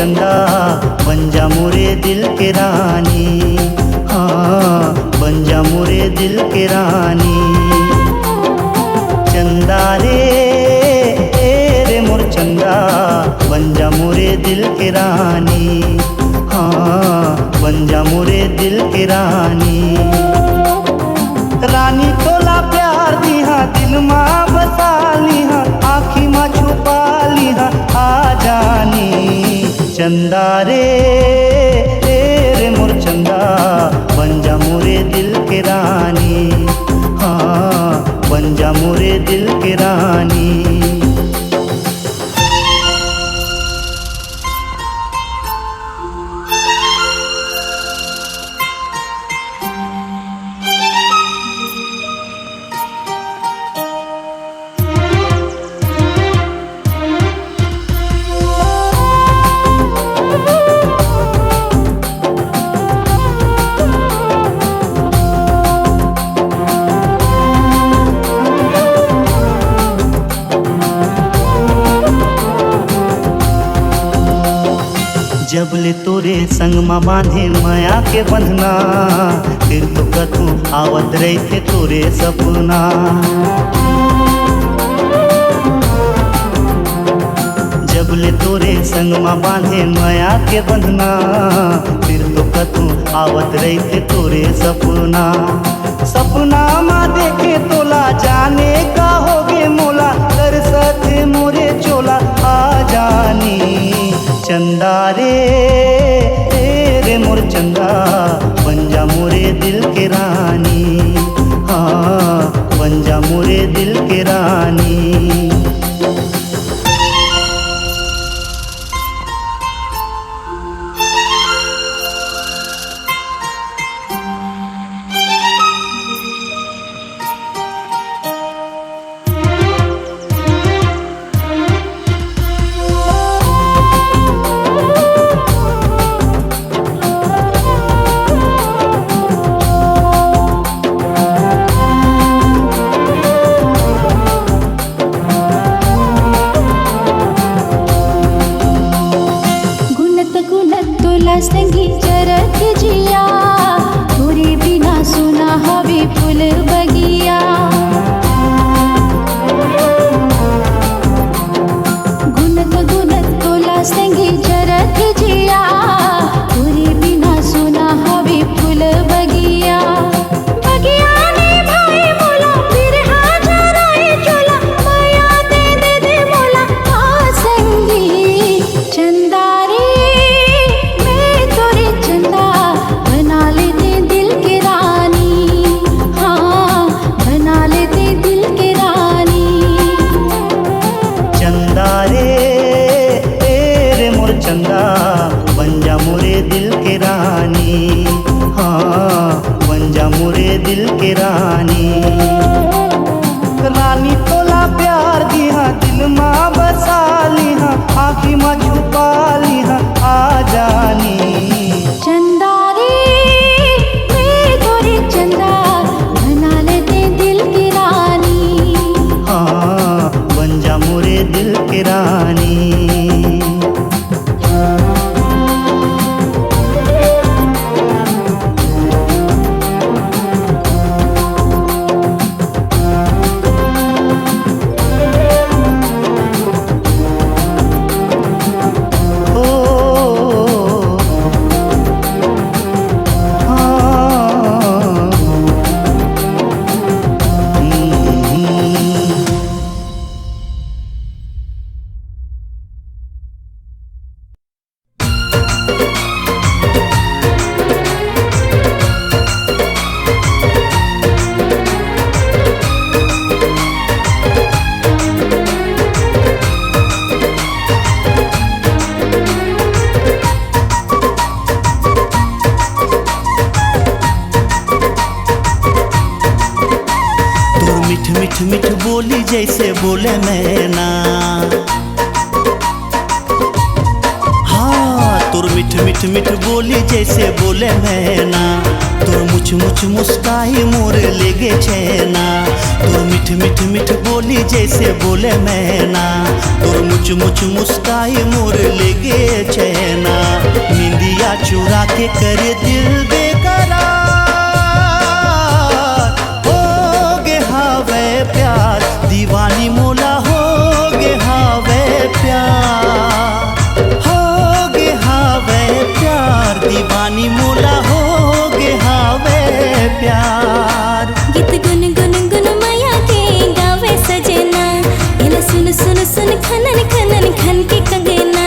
चंदा बन जा मोरे दिल के रानी, हाँ बन जा मोरे दिल के रानी। चंदा रे मोर चंदा बन जा मोरे दिल के रानी, हाँ बन जा मोरे दिल के रानी। रानी तोला प्यार दिहा दिल माँ बसा लिहा, आँखी माँ छुपा लिहा आ जानी। चंदा रे मोर चंदा बन जा मोरे दिल के रानी, हाँ बन जा मोरे दिल के रानी। जबले तोरे संग माँ बांधे माया के बंधना, फिर तो कतू आवत रही थे तोरे सपना। जबले तोरे संग माँ बांधे माया के बंधना, फिर तो कतू आवत रही थे तोरे सपना। सपना माँ देखे तोला जाने का होगे मोला, कर सथे मोरे चोला आ जानी। चंदा रे मोर चंदा बन जा मोरे दिल के रानी, हाँ बन जा मोरे दिल के रानी। संगी चरत जिया, तोरे बिना सुना हवे फूल बगिया। गुनत गुनत तोला संगी चरत जिया, तोरे बिना सुना हवे फूल बगिया। बगिया ने भाई मोला फिर हाजराए चोला, माया दे दे मोला आ संगी। चंदा चंदा बन जा मोरे दिल के रानी, हाँ बन जा मोरे दिल के रानी। रानी तोला प्यार दिहा दिल माँ बसा लिहा, आँखी माँ छुपा लिहा आ जानी। चंदा रे तोरे चंदा बना लेते दिल की रानी, हाँ बन जा मोरे दिल के रानी। मिठ मिठ बोली जैसे बोले मैना, हाँ तोर मिठ मिठ मिठ बोली जैसे बोले मैना। तोर मुछ मुछ मुस्काई मोर लेगे चैना, तोर मिठ मिठ मिठ बोली जैसे बोले मैना, तोर मुछ मुछ मुस्काई मोर लेगे चैना, निंदिया चुरा के करे दिल बेकरार, हो गे हावे प्यार दीवानी मोला, हो गे हावे प्यार, हो गे हावे प्यार दीवानी मोला, हो गे हावे प्यार। गीत गुन गुन गुन मैया के गावे सजना, इला सुन सुन सुन खनन खनन खन के कंगना,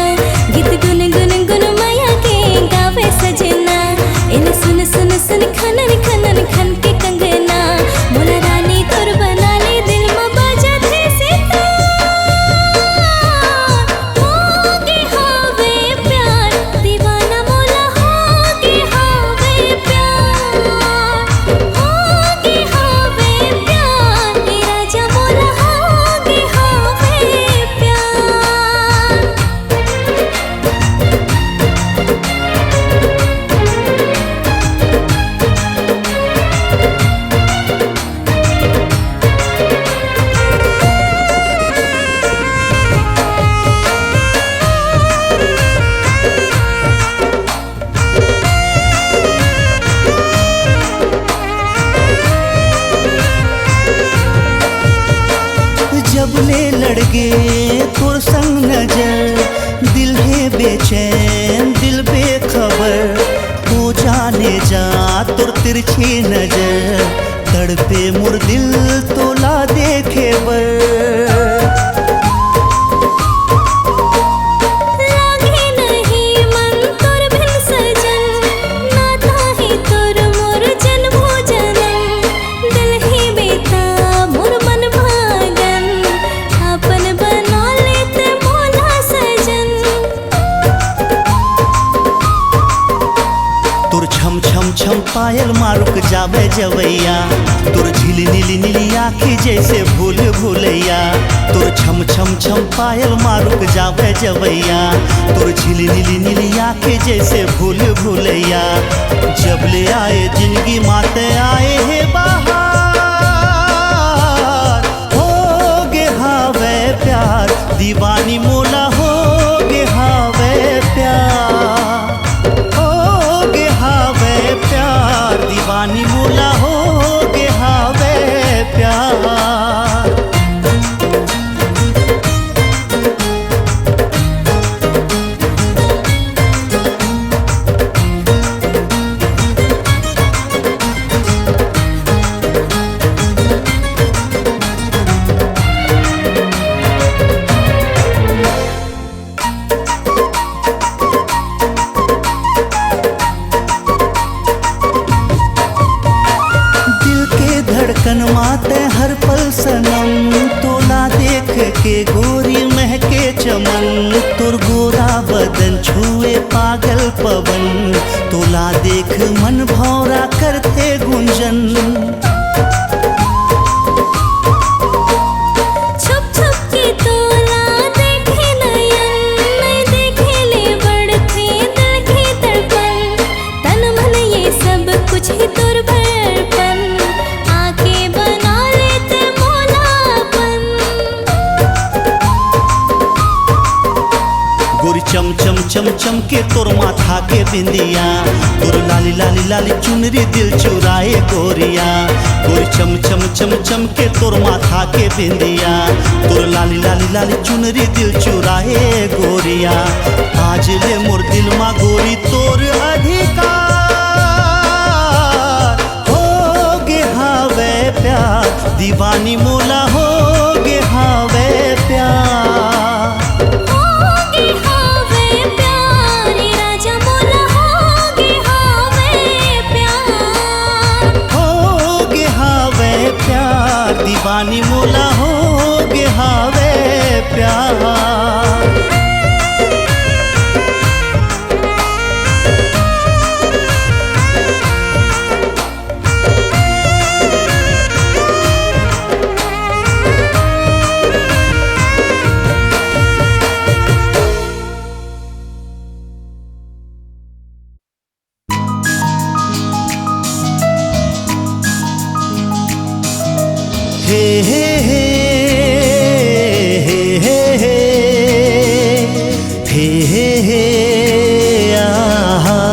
गीत गुन गुन गुन मैया के गावे सजना, इला सुन सुन सुन खनन खनन खन के कंगना, मोला रानी तोर बना ले दिल में बाजा थे सितार, हो गे हावे प्यार दीवाना मोला, हो गे हावे प्यार, हो गे हावे प्यार हे राजा मोला, हो गे हावे प्यार। जब ले लड़गे तोर संग नजर, दिल है बेचैन दिल बेखबर, हो जाने जा तोर तिरछी नजर, तड़पे मुर दिल तोला देखे बर। लागे नहीं मन तोर बिन सजन, नाता ही तोर मोर जन्मो जनम, दिल ही बेता मोर मन भागन, अपन बना लेते मोला सजन। तोर छम छम छम पायल मारुक जावे जवैया, तोर झिली नीली नीली आँखी जैसे भूल भूलैया, तोर छम छम छम पायल मारुक जावे जवैया, तोर झिली नीली नीली आँखी जैसे भूल भूलैया, जब ले आए जिंदगी माते आए है बाहर, हो गे हावे प्यार दीवानी मोला, हो गे हावे प्यार, हो गे हावे प्यार दीवानी मोला, हो गे हावे प्यार। दिल के धड़कन माते हर पल सनम, तोला देख के गोरी महके चमन, तोर गोरा बदन छुए पागल पवन, तोला देख मन भौरा करते गुंजन। छुप छुप के तोला देखे नयन, नहीं देखे ले बढ़ते दिल की धड़कन, तन मन ये सब कुछ ही तोर बड़पन, आके बना लेते मोलापन। गोरी चम चम चम चम के तोर माथा के बिंदिया, तोर लाली लाली लाली चुनरी दिल चुराए गोरिया, गोरी चम चम चम चम के तोर माथा के बिंदिया, तोर लाली लाली लाली चुनरी दिल चुराए गोरिया, आज ले मोर दिल मा गोरी तोर अधिकार, हो गे हावे प्यार दीवानी मोला, हो गे हावे प्यार, हो गे हावे प्यार हे राजा मोला, हो गे हावे प्यार, हो गे हावे प्यार दीवानी मोला, हो गे हावे प्यार। हे हे हे हे हे हे हे हे आहा।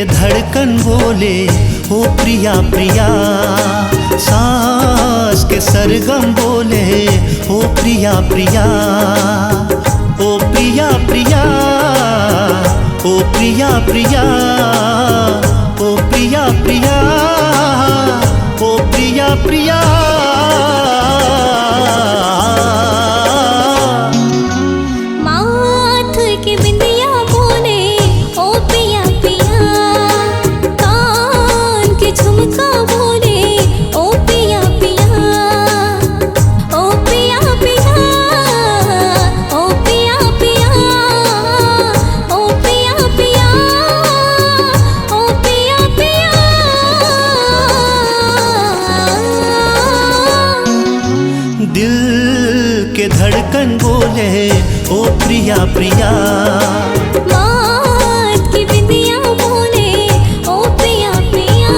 धड़कन बोले ओ प्रिया प्रिया, सांस के सरगम बोले ओ प्रिया प्रिया, ओ प्रिया प्रिया, ओ प्रिया प्रिया, ओ प्रिया प्रिया, ओ प्रिया प्रिया। धड़कन बोले ओ प्रिया प्रिया, मात की बिंदिया बोले ओ प्रिया प्रिया।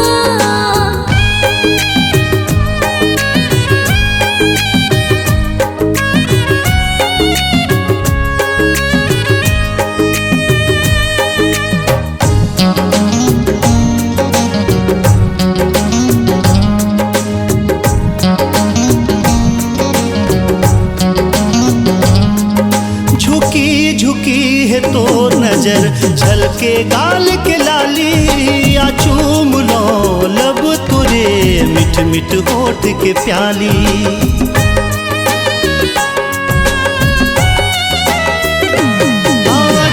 झुकी है तो नजर झलके गाल के लाली, आ चूम लो लब तुरे मिठ मिठ होठ के प्याली।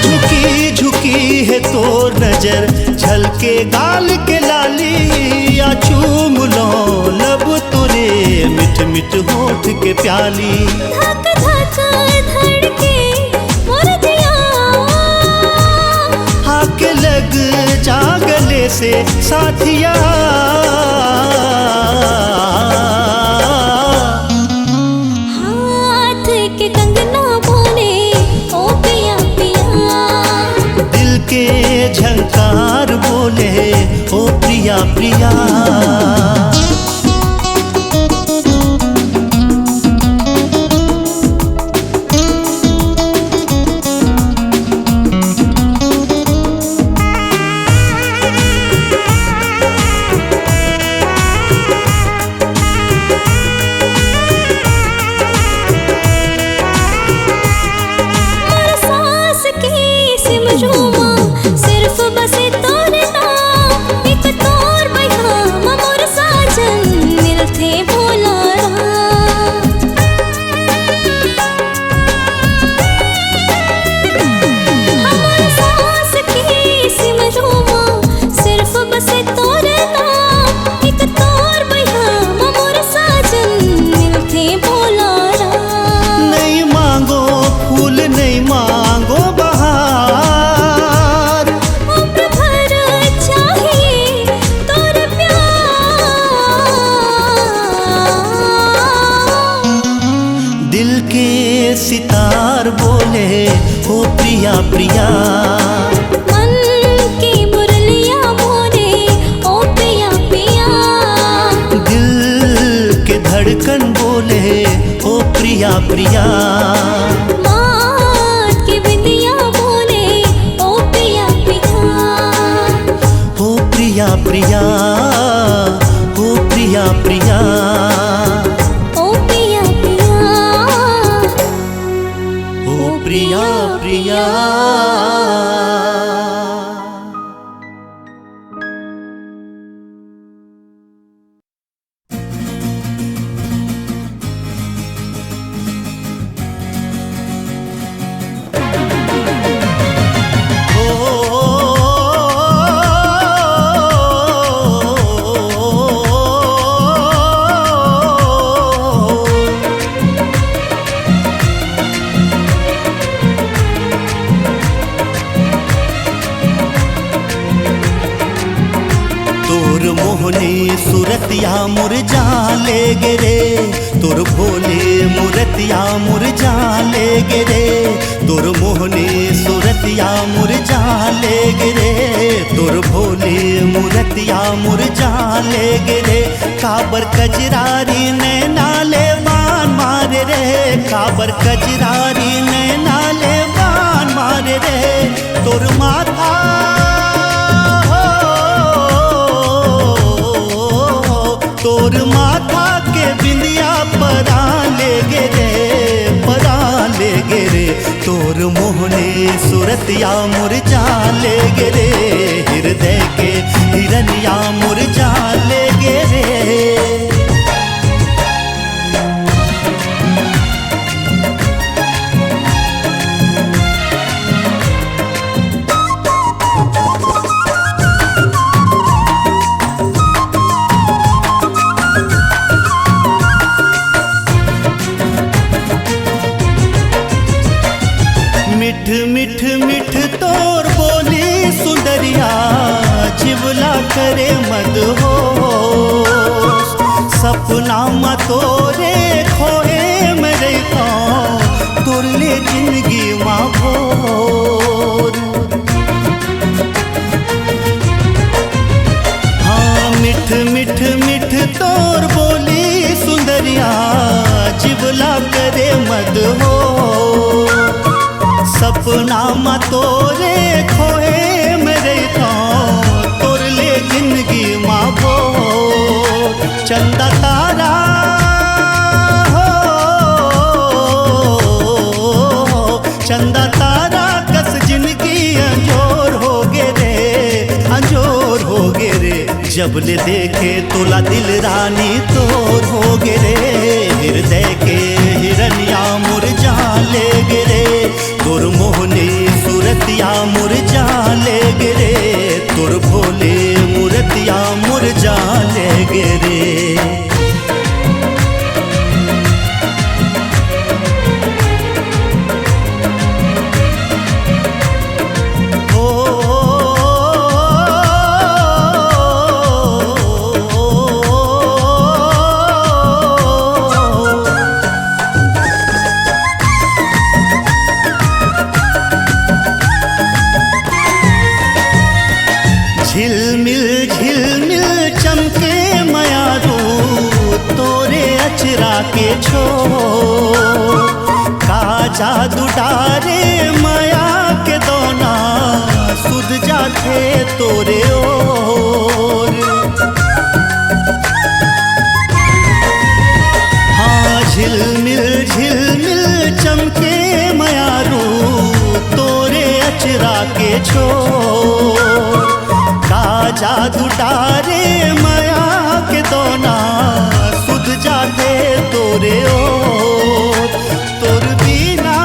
झुकी झुकी है तो नजर झलके गाल के लाली, आ चूम लो लब तुरे मिठ मिठ होठ के प्याली। धक धक धड़के आके लग जा गले से साथिया, हाथ के कंगना बोले ओ पिया पिया, दिल के झंकार बोले ओ प्रिया प्रिया। सिर्फ बसे तोरे नाम, एक तोर बया मोर साजन मिलते भोला हमार सांस की सिमरुमा, सिर्फ बसे तोरे नाम, एक तोर बया मोर साजन मिलते भोला। नहीं मांगो फूल नहीं मांगो सितार बोले ओ प्रिया प्रिया, मन की मुरलिया बोले ओ प्रिया प्रिया, दिल के धड़कन बोले ओ प्रिया प्रिया, मात की बिंदिया बोले ओ प्रिया प्रिया, ओ प्रिया प्रिया, ओ प्रिया प्रिया, ओ प्रिया प्रिया, ओ प्रिया प्रिया। भोले मूर्तिया मुरझा ले गे तोर मोहनी सूरतिया मुरझा ले गे तोर भोले मूर्तिया मुरझा ले गे काबर कजरारी नैना ले बान मारे रे काबर कजरारी नैना ले बान मारे रे तोर माथा तोर माथा के बिंदिया परा ले गे तोर मोहने सूरतिया मुरझा ले गे हृदय के हिरनिया मुरझा ले गे मिठ मिठ मिठ तोर बोली सुंदरिया जिवला करे मद हो सपना म तोरे खोए मेरे तोर ले जिंदगी माँ भोर हाँ मिठ मिठ मिठ तोर बोली सुंदरिया जिवला करे मद हो सपना म तोरे खोए मेरे तोर ले जिंदगी माँ भो चंदा तारा हो चंदा तारा कस जिंदगी अंजोर हो गे रे जब ले देखे तोला दिल रानी तोर हो गे रे हृदय के हिरनिया मुरझा ले गे तोर मोहनी सूरतिया मुरझा ले गे तोर भोले मूर्तिया मुरझा ले गे झिलमिल झिलमिल चमके मयारू तोरे अचरा के छो का जादू डारे माया के दोना सुध जाते तोरे ओर हाँ झिलमिल झिलमिल चमके मयारू तोरे अचरा के छो जादू डारे माया के दोना सुध जाते तोरे ओ तोर बिना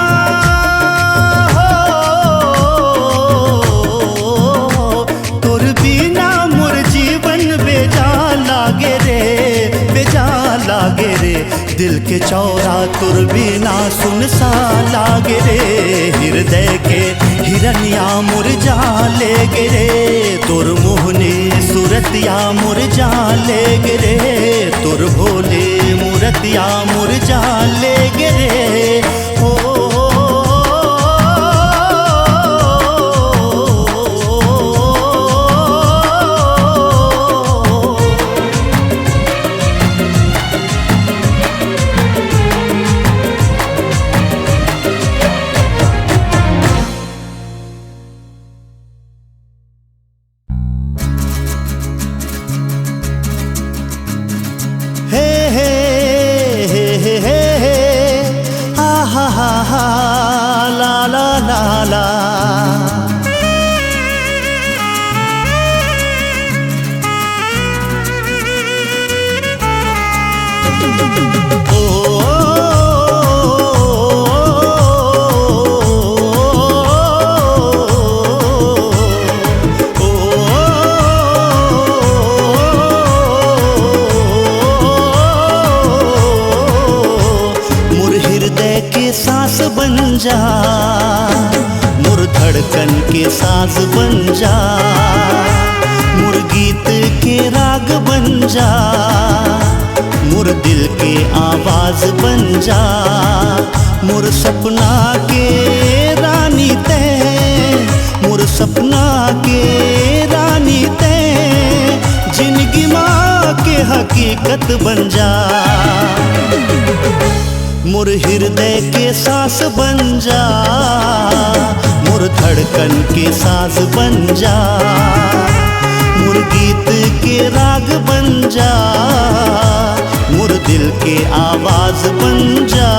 तोर बिना मोर जीवन बेजान लागे रे दिल के चौरा तोर बिना सुनसान लागे रे हृदय के हिरनिया मुरझा ले गे तोर मोहनी सूरतिया मुरझा ले गे तोर भोले मूर्तिया मुरझा ले गे ओ जा मोर धड़कन के साज बन जा मोर गीत के राग बन जा मोर दिल के आवाज बन जा, मोर सपना के रानी ते, मोर सपना के रानी ते, जिंदगी माँ के हकीकत बन जा, मोर हृदय के सांस बन जा, मोर धड़कन के साज बन जा, मोर गीत के राग बन जा, मोर दिल के आवाज बन जा।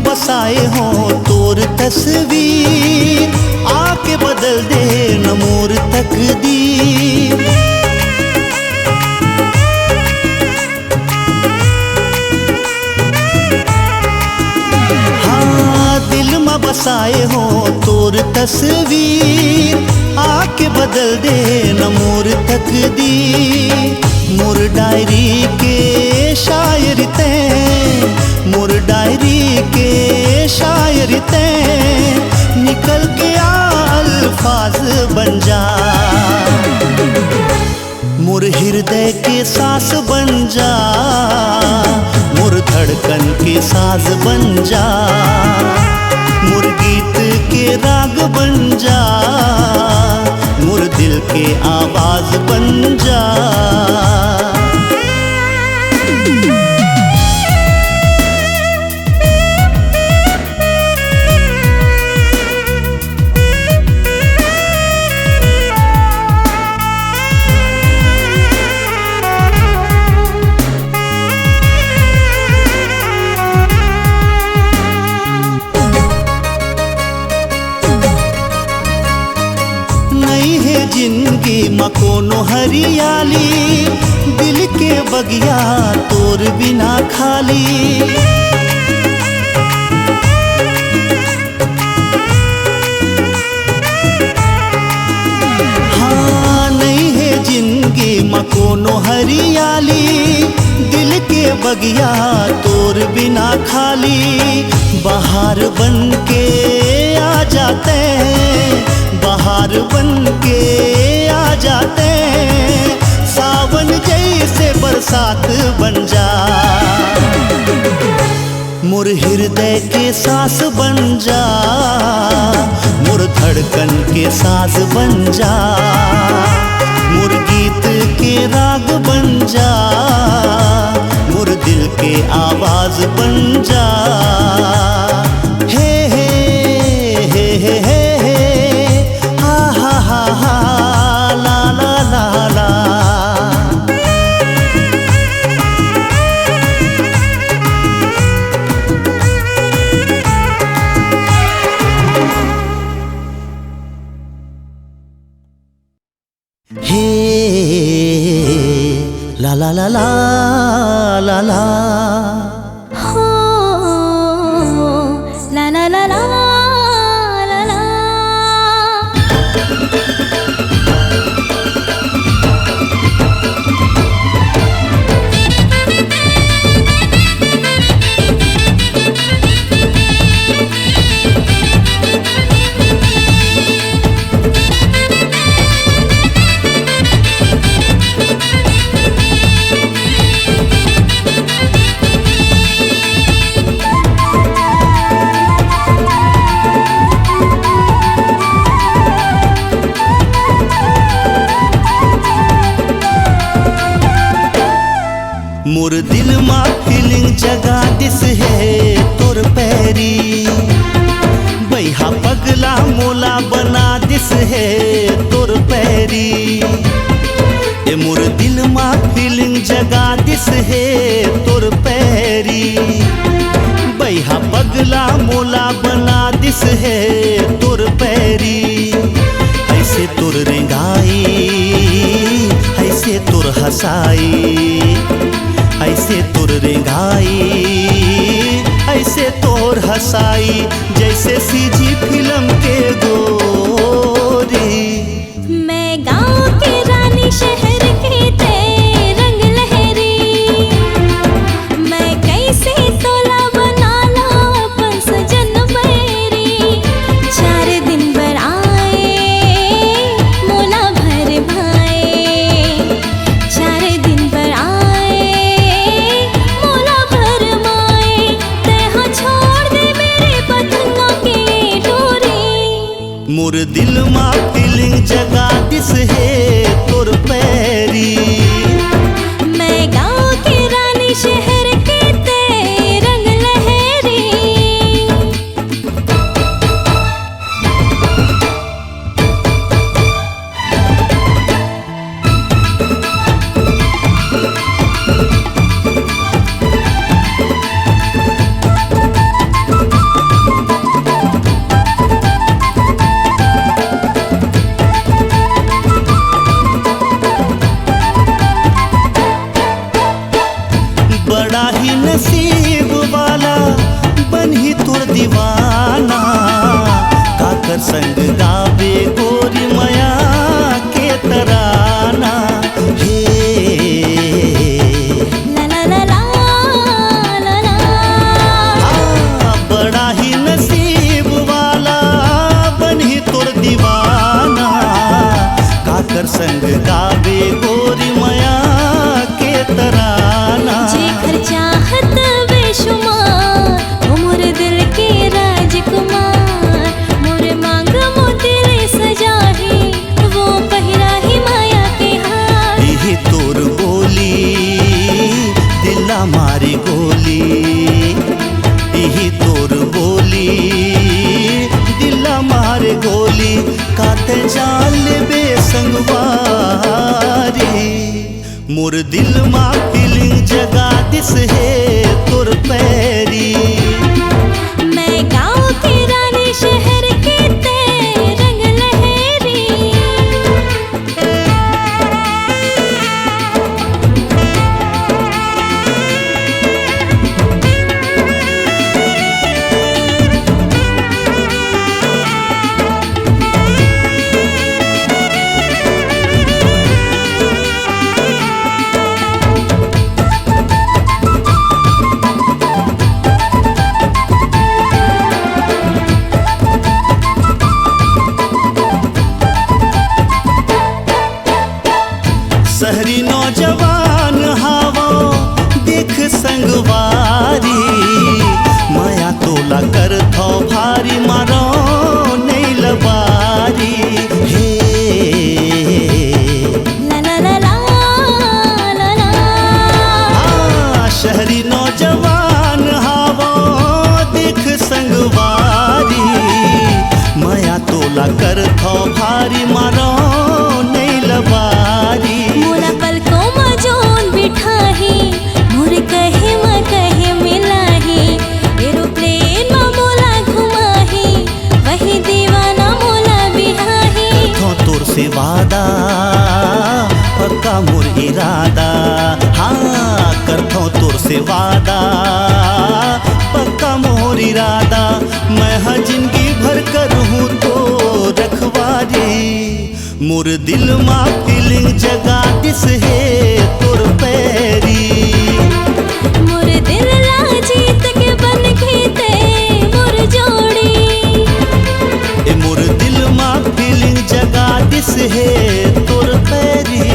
बसाए हो तोर तस्वीर, आके बदल दे न मोर तकदीर। हाँ दिल में बसाए हो तोर तस्वीर, आके बदल दे न मोर तकदीर। मोर डायरी के शायर ते, मोर डायरी के शायर ते, निकल के अल्फाज बन जा, मोर हृदय के सांस बन जा, मोर धड़कन के साज बन जा, मोर गीत के राग बन जा, मोर दिल के आवाज बन जा। जिंदगी में कोनो हरियाली, दिल के बगिया तोर बिना खाली। हाँ नहीं है जिंदगी में कोनो हरियाली, दिल के बगिया तोर बिना खाली। बाहर बन के आ जाते, बाहर बन के आ जाते, सावन जैसे बरसात बन जा, मोर हृदय के सांस बन जा, मोर धड़कन के साज बन जा, मोर गीत के राग बन जा, मोर दिल के आवाज बन जा। हे हे हे हे हे ला ला ला ला ला ला, हो ला ला ला ला ला ला। मोर दिल मा फीलिंग जगा दिस है तोर पैरी, बैहा पगला मोला बना दिस है तोर पैरी। ए मोर दिल मा फीलिंग जगा दिस है तोर पैरी, बैहा पगला मोला बना दिस है तोर पैरी। ऐसे तोर रेंगाई, ऐसे तोर हंसाई, ऐसे तोर रेंगाई, ऐसे तोर हसाई जैसे सीजी फिल्म के गोरी। मैं गाँव के रानी शहर के ते रंग लहरी, मैं कैसे तोला बना लो अपन सजन बैरी। 4 दिन बर आए मोला भर भाए, 4 दिन बर आए मोला भर माए। तेहा छोड़ दे मेरे पतंगों के डोरी। मोर दिल मा फीलिंग जगा दिस है तोर पैरी। मैं गाँव के रानी शहर के ते रंग लहरी। बड़ा ही नसीब वाला बन ही तोर दीवाना, काकर संग गावे गोरी माया के तराना। हे ला ला ला ला ला ला। बड़ा ही नसीब वाला बन ही तोर दीवाना, काकर संग गावे गोरी माया के तराना। जेकर चाहत बेशुमार वो मोर दिल के राजकुमार, मोर मांग मोतिले सजाही वो पहिरा ही माया के हार। यही तोर बोली दिला मारी गोली, यही तोर बोली दिला मारे गोली। काते जान बे संगवारी, मोर दिल मा फीलिंग जगा दिस है तोर पैरी। मैं गाँव के रानी शहर के ते रंग लहरी। शहरी नौजवान हावा देख संगवारी, माया तोला कर थो भारी मारो नहीं लबारी। हे ला ला ला ला ला ला। शहरी नौजवान हावा देख संगवारी, माया तोला कर थो भारी मारो नहीं लबारी। मोला पलकों में जोन बिठाही, मोर कहे में कहे मिलाही। एरोप्लेन में मोला घुमाही, वही दीवाना मोला बिहाही। करथो तोर से वादा पक्का मोर इरादा, हाँ करथो तोर से वादा पक्का मोर इरादा। मैं हाँ जिंदगी भर करूँ तो रखवारी, मोर दिल मा फीलिंग जगा दिस है तोर पैरी। मोर दिल ला जीत के बन खेते मोर जोड़ी। ए मोर दिल मा फीलिंग जगा दिस है तोर पैरी।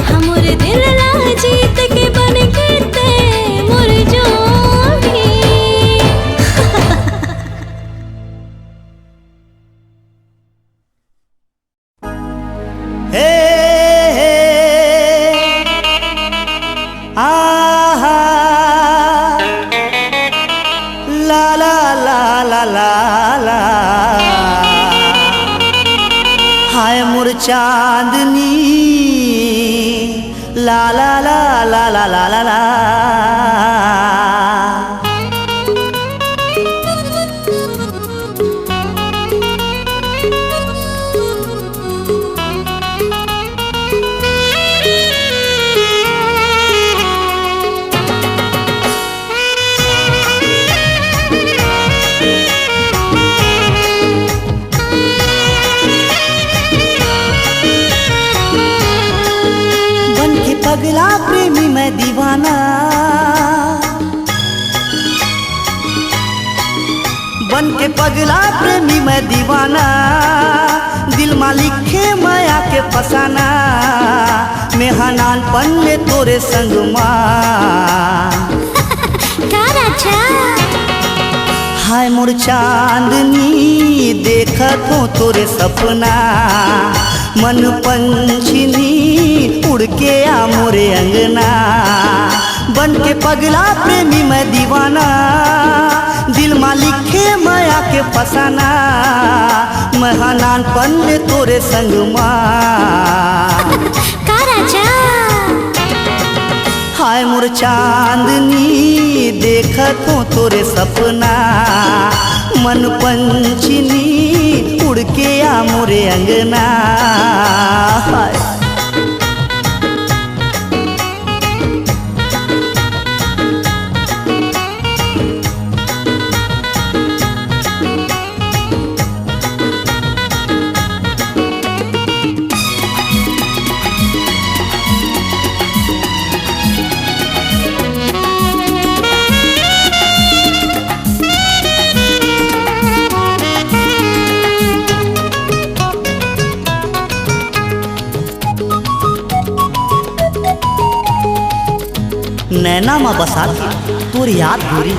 हाँ मोर दिल ला जीत के बन खेते मोर जोड़ी। हे आहा ला ला ला ला ला ला। हाय मोर चांदनी ला ला ला ला ला ला ला ला। पगला प्रेमी मैं दीवाना, दिल मालिक है माया के फसाना, मैं हनान पन्ने तोरे संग माँ। हाय मोर चांदनी देखत हो तोरे सपना, मन पंछनी उड़ के आ मोरे अंगना, बन के पगला प्रेमी मैं दीवाना, दिल मालिक है माया के फसाना, मैं हनान पन्ने तोरे संग माँ। हाय मोर चांदनी देखत हो तोरे सपना, मन पंछनी उड़ के आ मोरे अंगना। हाय नैना माँ बसाती तोर याद गोरी,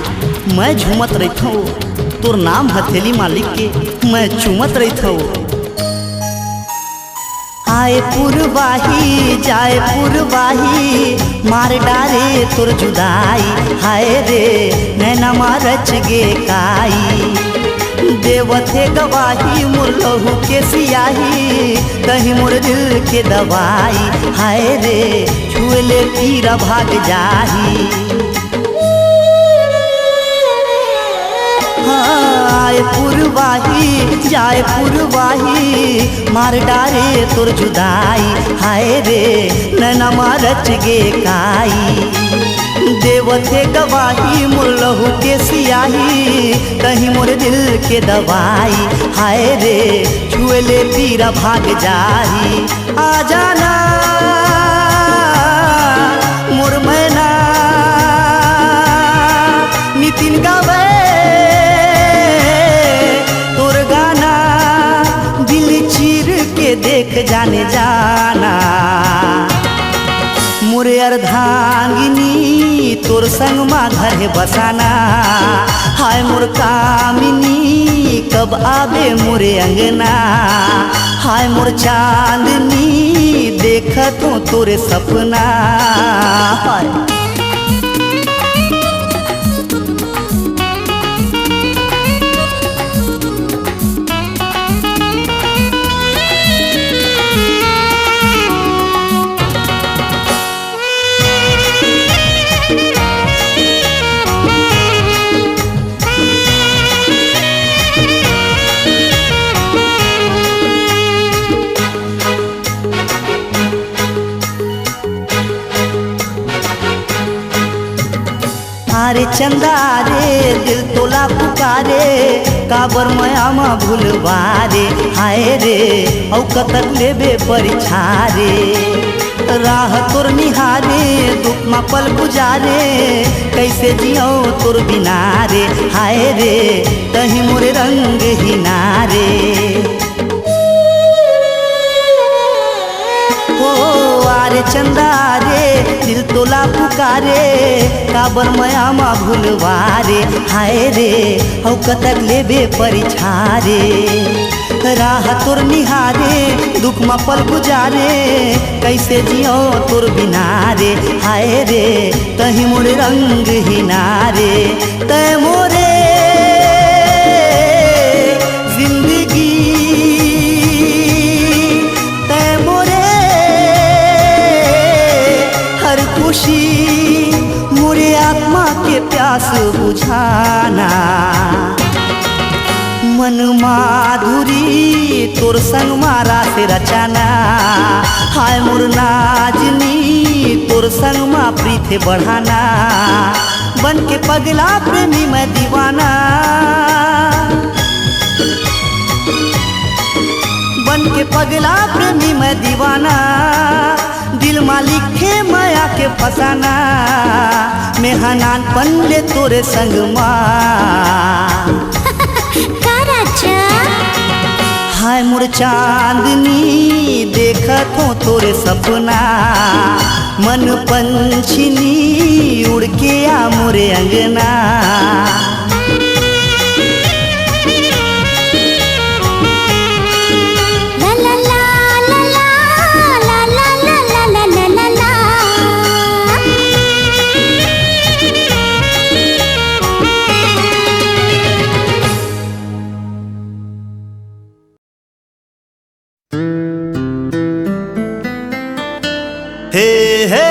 मैं झूमत रहता हूँ, तोर नाम हथेली मालिक के मैं चूमत रहता हूँ। आए पुरवाही जाए पुरवाही, मार डारे तोर जुदाई, हाय रे नैना माँ रच गे काई, देवथे गवाही मोर लहू के सियाही, कहीं मोर दिल के दवाई, हाय रे छुएले पीरा भाग जाही। आए पुरवाही जाए पुरवाही, मार डारे तोर जुदाई, हाय रे नैना माँ रच गे काई, देवथे गवाही मोर लहू के सियाही, कहीं मोर दिल के दवाई, हाय रे छुएले पीरा भाग जाही। आ जाना मोर मैना नितिन गावे तोर गाना, दिल चीर के देख जाने जाना, मोरे अर्धांगिनी तोर संग माँ घर है बसाना, हाय मोर कामिनी कब आवे मोरे अंगना, हाय मोर चांदनी देखत हो तोरे सपना। हाय अरे चंदा रे दिल तोला पुकारे, काबर मयामा भूलवारे, हाय रे औ कतक लेबे परिछारे, राह तोर निहारे दुख मा पल गुजारे, कैसे जियो तोर बिना रे, हाय रे कहीं मोरे रंग ही नारे। आरे चंदा रे दिल तोला पुकारे, काबर मयामा भूलवारे, हाय रे औ कतक लेबे परिछारे, राह तोर निहारे दुख मा पल गुजारे, कैसे जियो तोर बिना रे, हाय रे कहीं मोरे रंग ही नारे। तै मोरे जिंदगी तै मोरे हर खुशी, मोरे आत्मा के प्यास बुझाना, मन माधुरी तोर संग मारा से रचाना, हाय मोर नाजनी तोर संग मा प्रीत बढ़ाना, बन के पगला प्रेमी मैं दीवाना, बन के पगला प्रेमी मैं दीवाना, दिल मालिक है माया के फसाना, मैं हनान पन्ने तोरे संग माँ। हाय मोर चांदनी देखत हो तोरे सपना, मन पंछनी उड़ के आ मोरे अंगना। हे हे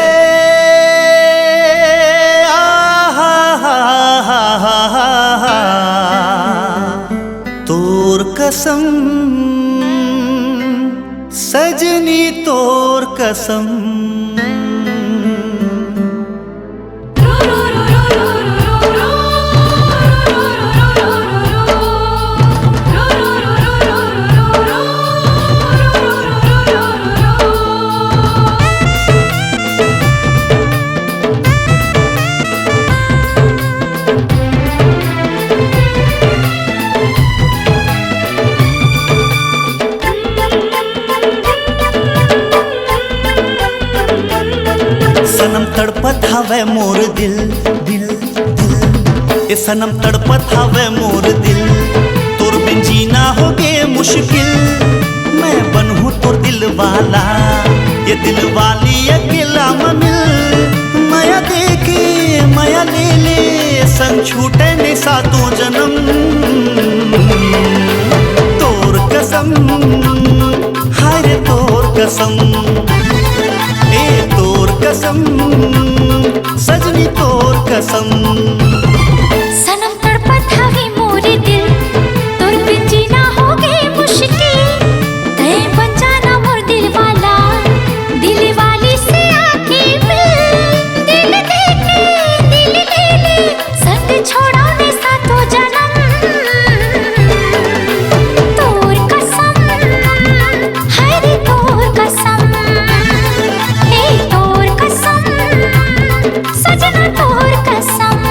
तोर कसम सजनी तोर कसम। सनम तड़पत हवे मोर दिल दिल दिल, ए सनम तड़पत हवे मोर दिल। तोर बिन जीना होगे मुश्किल, मैं बनहूँ तोर दिल वाला, ये दिल वाली अकेला में मिल। माया देके माया ले ले, संग छूटे ने सातों जन्म। तोर कसम हाय रे तोर कसम, तोर कसम सजनी तोर कसम। सनम तड़पत हवे मोरे दिल, तोर बिन जीना होगे मुश्किल। तय बन जाना मोर दिल वाला, दिल वाली से आके मिल। दिल देके दिल ले ले, संग छोड़ा ने सातों जन्म। तोर कसम हाय रे तोर कसम, तोर कसम सजना तोर कसम।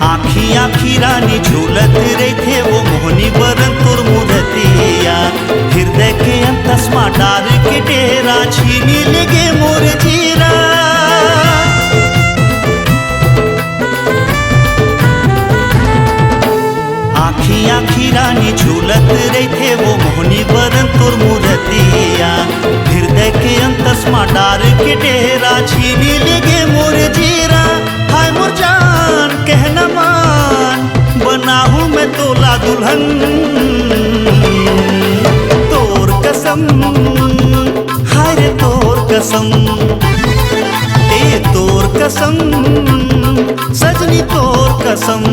आखी आखी रानी झूलत रही थे वो मोहनी बरन तोर मुरतिया। हृदय के अंतस्मा डार के डेरा छीनी लगे मोर जीरा। आखी आखी रानी झूलत रही थे वो मोहनी बरन तोर मुरतिया। हृदय के अंतस्मा डार के डेरा छीनी लगे मोर जीरा। हाय मोर जान कहना मान, बनाहूँ मैं तोला दुल्हन। तोर कसम हाय रे तोर कसम, ए तोर कसम सजनी तोर कसम।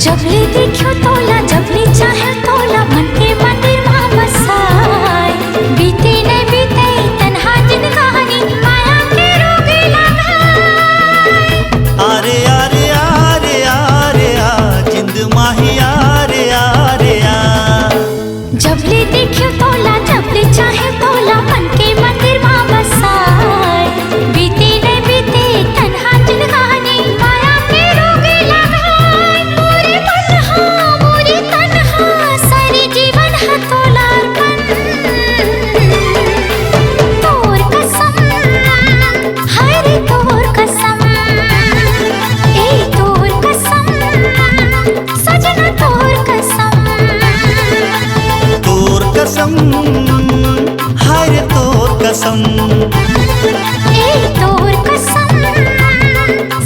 जबले देखो तोला, जबले चाहे तोला, मन के मंदिर मां बसाए। बीते न बीते तन्हा जिन कहानी, माया के रोग लगाए। आरे आरे आरे आरे आ जिंद माही आरे आरे आ। जबले देखो तोला, जबले चाहे तोला, मन के मंदिर मां बसाए। बीते न बीते तन्हा जिन कहानी, माया के रोग लगाए। मोरे तन्हा सारी जीवन है तोला अर्पण। तोर कसम हाय रे तोर कसम, ए तोर कसम सजना तोर कसम। तोर कसम कसम। ए तोर कसम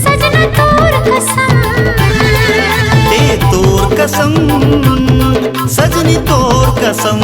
सजना तोर कसम। ए तोर कसम सजनी तोर कसम।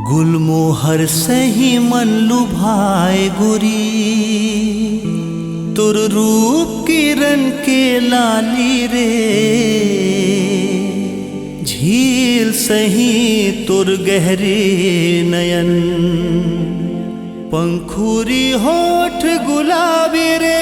गुलमोहर सही मन लुभाए गोरी, तुर रूप किरण के लाली रे। झील सही तुर गहरे नयन, पंखुरी होठ गुलाबी रे।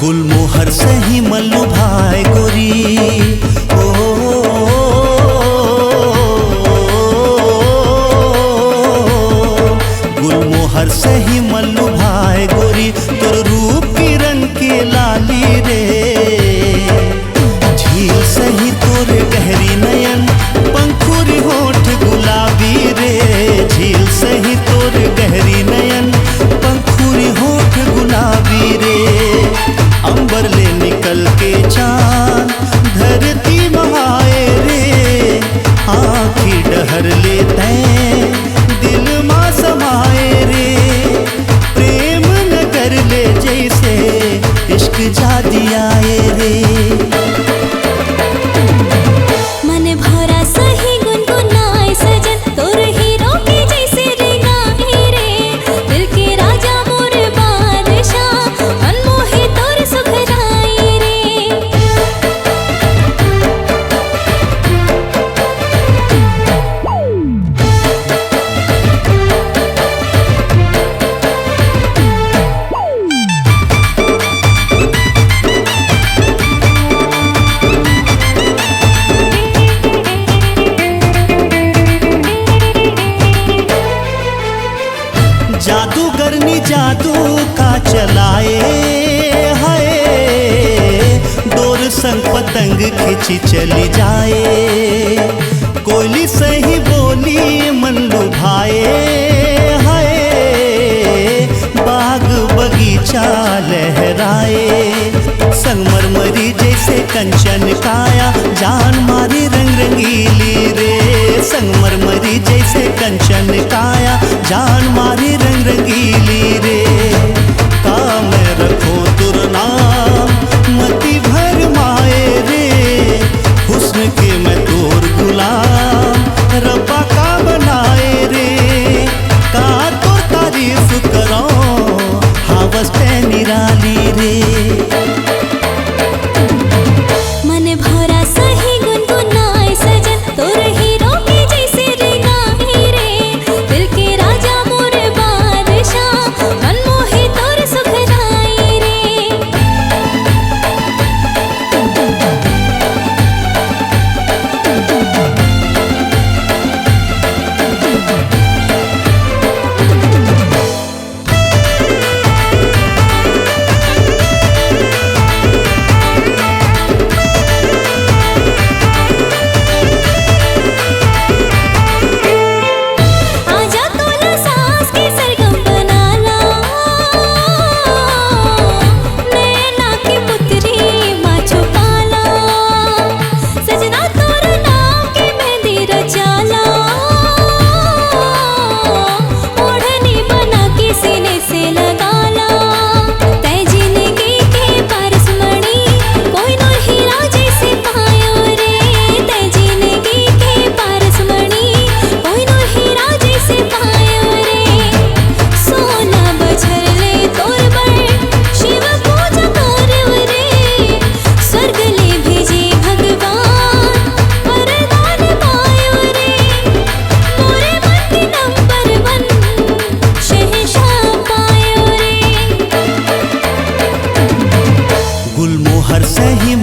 गुलमोहर सही मल्लू भाई गोरी, ओ गुलमोहर सही मल्लू भाई गोरी, तोर रूप किरण के लाली रे। झील सही तोर गहरी नयन, पंखुरी होठ गुलाबी रे। झील सही तोर गहरी नयन, पंखुरी होठ गुलाबी रे। अंबर ले निकल के चांद धरती महाए रे। आँखी डहर लेते दिल माँ समाए रे। प्रेम नगर ले जैसे इश्क जादी आए रे। मन भरा सही गुनगुनाए सजन, तोर हीरो के जैसे रे गाए रे। दिल के राजा मोर बादशाह, मनमोहे तोर सुखराए रे। जादूगरनी जादू का चलाए है, डोर संग पतंग खिंची चली जाए। कोयली सही बोली मन लुभाए है, बाग बगीचा लहराए। संगमरमरी जैसे कंचन काया, जान मारी रंग रंगीली रे। संगमरमरी जैसे कंचन काया, जान मारी रंग रंगीली रे। काम रखो तुर नाम मति भर माए रे। हुस्न के मैं तोर गुलाम रब्बा का बनाए रे। का तोर तारीफ करो हावस पे निराली रे। मन भरा सही गुनगुनाए सजन, तोर हीरो के जैसे रे गाए रे। दिल के राजा मोर बादशाह,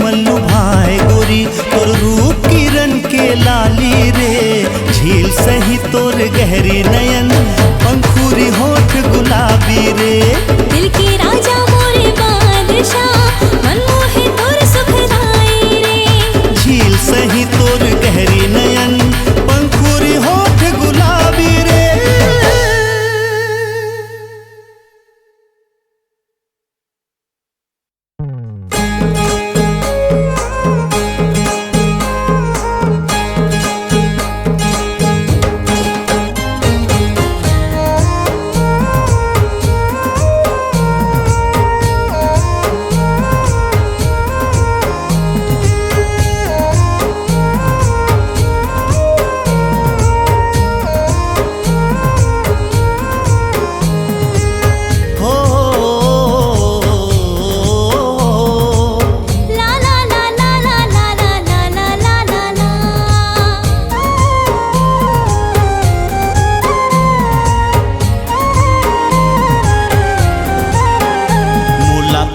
मल्लू भाई गोरी तोर रूप किरण के लाली रे झील सही तोर गहरी नयन पंखुरी होठ गुलाबी रे दिल के राजा मोरे बादशाह मनमोहे तोर सुखदाई रे झील सही तोर गहरी नयन पंखुरी होठ गुलाबी रे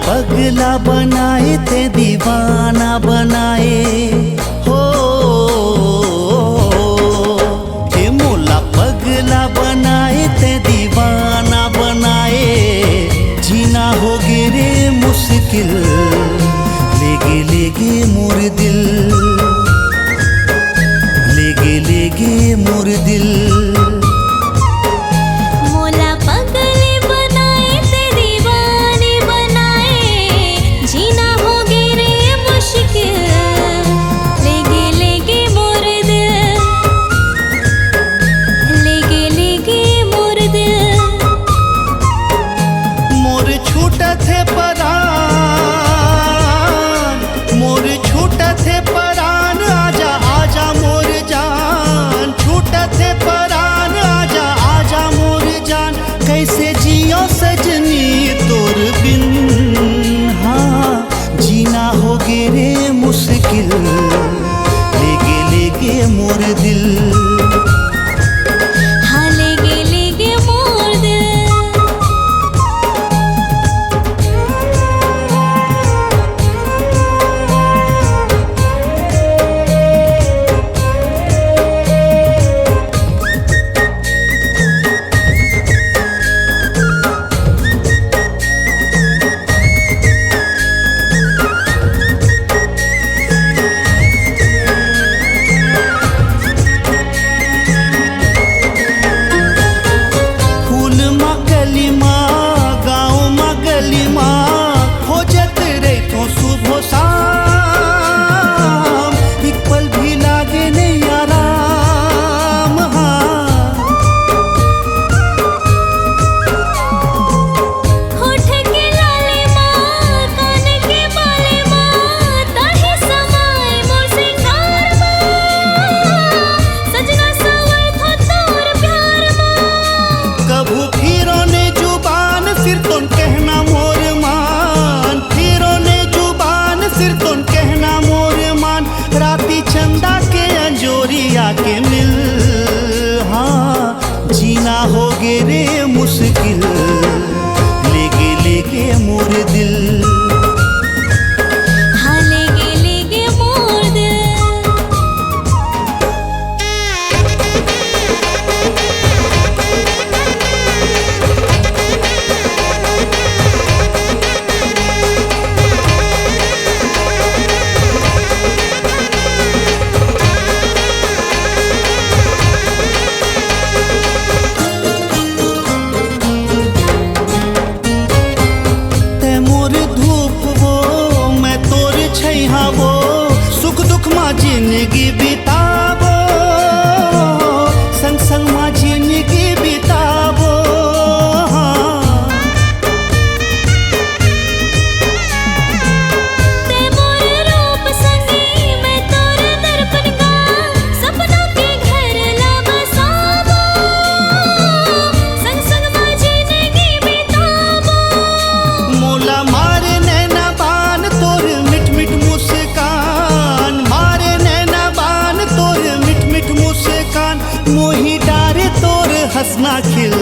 पगला बनाए थे दीवाना बनाए हो हे मोला पगला बनाए थे दीवाना बनाए जीना हो गिरे मुश्किल लेगे लेगे मोर दिल लेगे लेगे मोर दिल मुश्किल लेगे लेगे मोर दिल हाँ लेगे लेगे मोर दिल के मिल हाँ जीना हो गे रे मुश्किल लेगे लेगे मोर दिल हाँ लेगे लेगे मोर दिल जिंदगी बिताबो संग संग माँ जिंदगी बिताबो ते मोर रूप संगी मैं तोर दर्पण का सपनों के घर ला बसाबो संग संग माँ जिंदगी बिताबो मोला मारे नैना बान तोर मिठ मिठ मुस्कान मारे मुस्कान मोही डारे तोर हंसना खिल